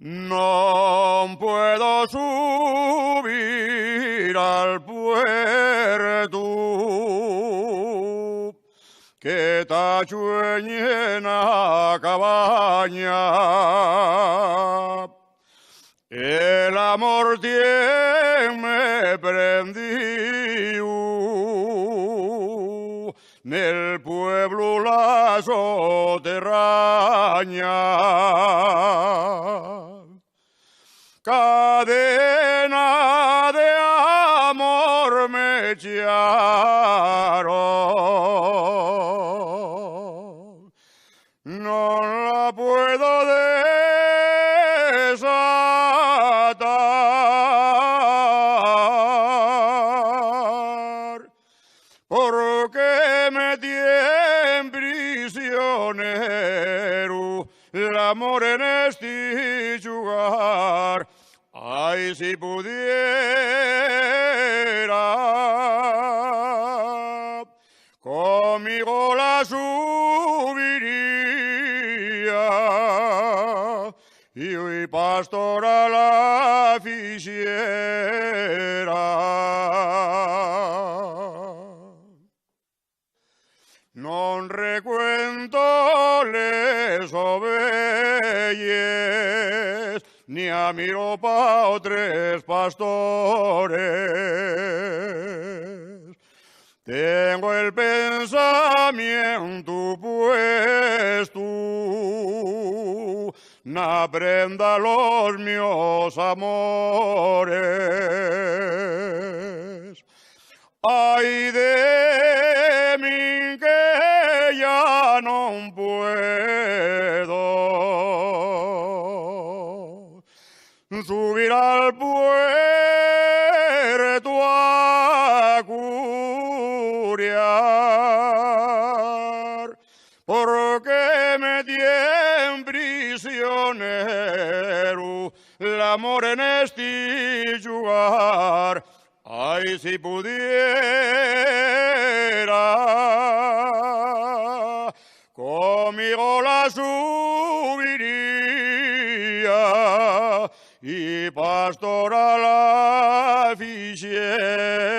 No puedo subir al puerto que tacho en la cabaña. El amor tiene prendido nel pueblo la soterraña. Cadena de amor me echaron, no la puedo desatar, porque me tiene prisionero el amor en este lugar. Ay, si pudiera, conmigo la subiría y hoy pastora la ficiera. Non recuento les ovelles, ni a mi ropa o tres pastores. Tengo el pensamiento puesto, na prenda los míos amores. Ay de mí que ya no puedo subir al puerto a curiar, porque me tiene prisionero el amor en este lugar. Ay, si pudiera, conmigo la subiría y pastora la ficiera.